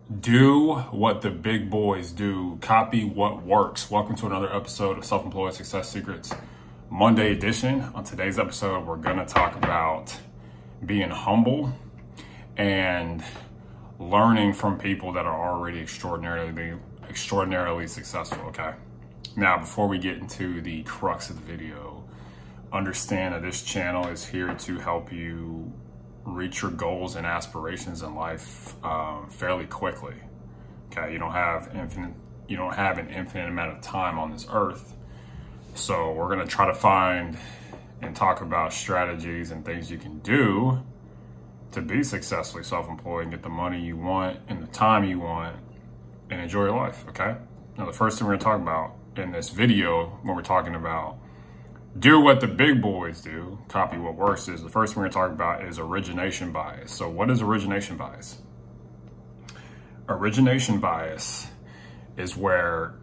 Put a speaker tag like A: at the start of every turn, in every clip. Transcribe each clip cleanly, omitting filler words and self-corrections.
A: Do what the big boys do. Copy what works. Welcome to another episode of Self-Employed Success Secrets Monday edition. On today's episode, we're going to talk about being humble and learning from people that are already extraordinarily successful, okay? Now, before we get into the crux of the video, understand that this channel is here to help you reach your goals and aspirations in life fairly quickly. Okay, you don't have an infinite amount of time on this earth. So we're gonna try to find and talk about strategies and things you can do to be successfully self-employed and get the money you want and the time you want and enjoy your life, okay? Now, the first thing we're gonna talk about in this video when we're talking about do what the big boys do, copy what works, is the first thing we're gonna talk about is origination bias. So what is origination bias? Origination bias is where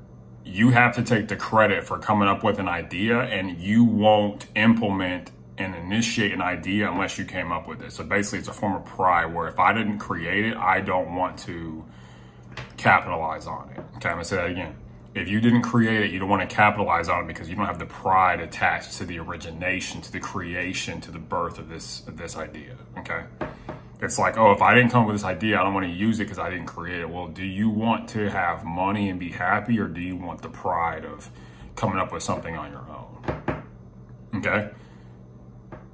A: you have to take the credit for coming up with an idea and you won't implement and initiate an idea unless you came up with it. So basically it's a form of pride where if I didn't create it, I don't want to capitalize on it. Okay, I'm gonna say that again. If you didn't create it, you don't want to capitalize on it because you don't have the pride attached to the origination, to the creation, to the birth of this idea, okay? It's like, oh, if I didn't come up with this idea, I don't want to use it because I didn't create it. Well, do you want to have money and be happy, or do you want the pride of coming up with something on your own, okay?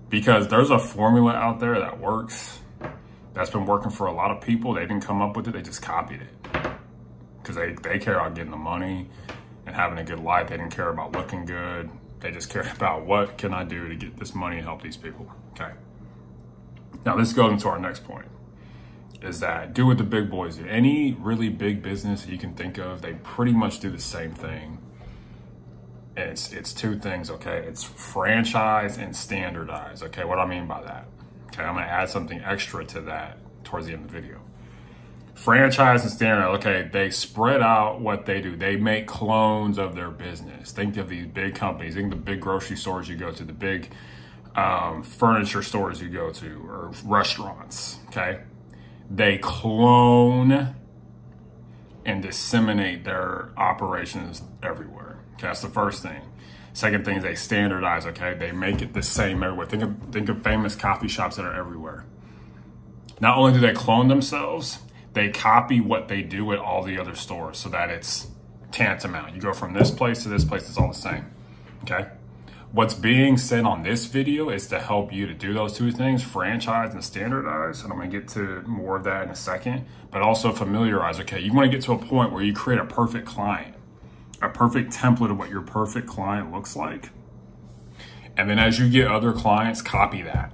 A: Because there's a formula out there that works, that's been working for a lot of people. They didn't come up with it, they just copied it. Because they care about getting the money and having a good life. They didn't care about looking good. They just care about what can I do to get this money and help these people, okay? Now this goes into our next point, is that do what the big boys do. Any really big business you can think of, they pretty much do the same thing. And it's two things, okay? It's franchise and standardize, okay? What do I mean by that? Okay, I'm gonna add something extra to that towards the end of the video. Franchise and standard, okay, they spread out what they do. They make clones of their business. Think of these big companies, think of the big grocery stores you go to, the big furniture stores you go to, or restaurants, okay? They clone and disseminate their operations everywhere. Okay, that's the first thing. Second thing is they standardize, okay? They make it the same everywhere. Think of famous coffee shops that are everywhere. Not only do they clone themselves, they copy what they do at all the other stores so that it's tantamount. You go from this place to this place, it's all the same, okay? What's being said on this video is to help you to do those two things, franchise and standardize, and I'm gonna get to more of that in a second, but also familiarize, okay? You wanna get to a point where you create a perfect client, a perfect template of what your perfect client looks like. And then as you get other clients, copy that.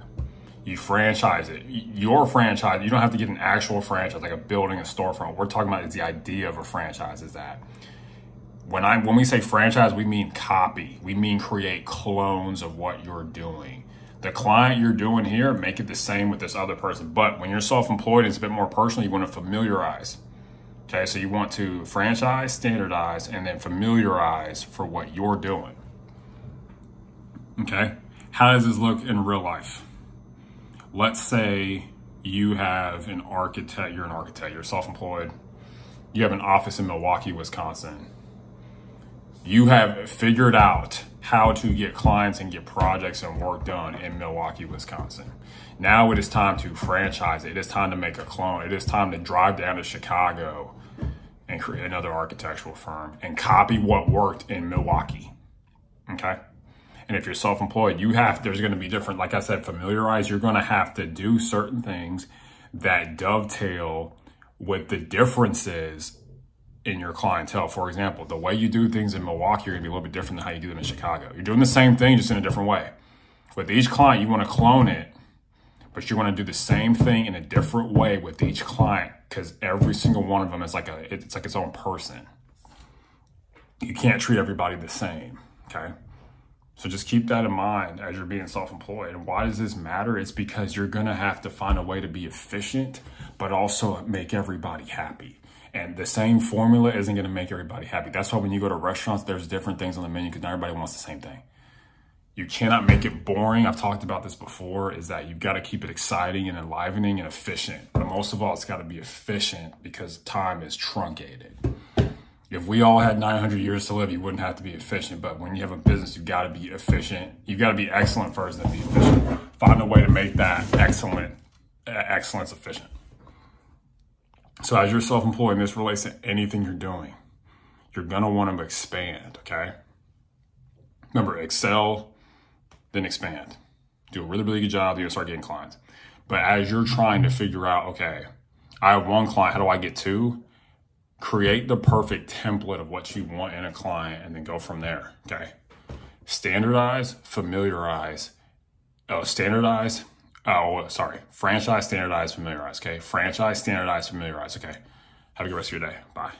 A: You franchise it. Your franchise, you don't have to get an actual franchise, like a building, a storefront. We're talking about is the idea of a franchise is that. When we say franchise, we mean copy. We mean create clones of what you're doing. The client you're doing here, make it the same with this other person. But when you're self-employed, it's a bit more personal. You want to familiarize. Okay, so you want to franchise, standardize, and then familiarize for what you're doing. Okay, how does this look in real life? Let's say you have an architect, you're self-employed, you have an office in Milwaukee, Wisconsin. You have figured out how to get clients and get projects and work done in Milwaukee, Wisconsin. Now it is time to franchise it. It is time to make a clone. It is time to drive down to Chicago and create another architectural firm and copy what worked in Milwaukee, okay? And if you're self-employed, there's gonna be different, like I said, familiarize, you're gonna have to do certain things that dovetail with the differences in your clientele. For example, the way you do things in Milwaukee are gonna be a little bit different than how you do them in Chicago. You're doing the same thing, just in a different way. With each client, you wanna clone it, but you wanna do the same thing in a different way with each client, because every single one of them is it's like its own person. You can't treat everybody the same, okay? So just keep that in mind as you're being self-employed. And why does this matter? It's because you're gonna have to find a way to be efficient, but also make everybody happy. And the same formula isn't gonna make everybody happy. That's why when you go to restaurants, there's different things on the menu because not everybody wants the same thing. You cannot make it boring. I've talked about this before, is that you've got to keep it exciting and enlivening and efficient. But most of all, it's got to be efficient because time is truncated. If we all had 900 years to live, you wouldn't have to be efficient. But when you have a business, you've got to be efficient. You've got to be excellent first, then be efficient. Find a way to make that excellence efficient. So as you're self-employed, and this relates to anything you're doing, you're going to want to expand, okay? Remember, excel, then expand. Do a really, really good job. You're going to start getting clients. But as you're trying to figure out, okay, I have one client, how do I get two? Create the perfect template of what you want in a client and then go from there, okay? Franchise, standardize, familiarize, okay? Franchise, standardize, familiarize, okay? Have a good rest of your day. Bye.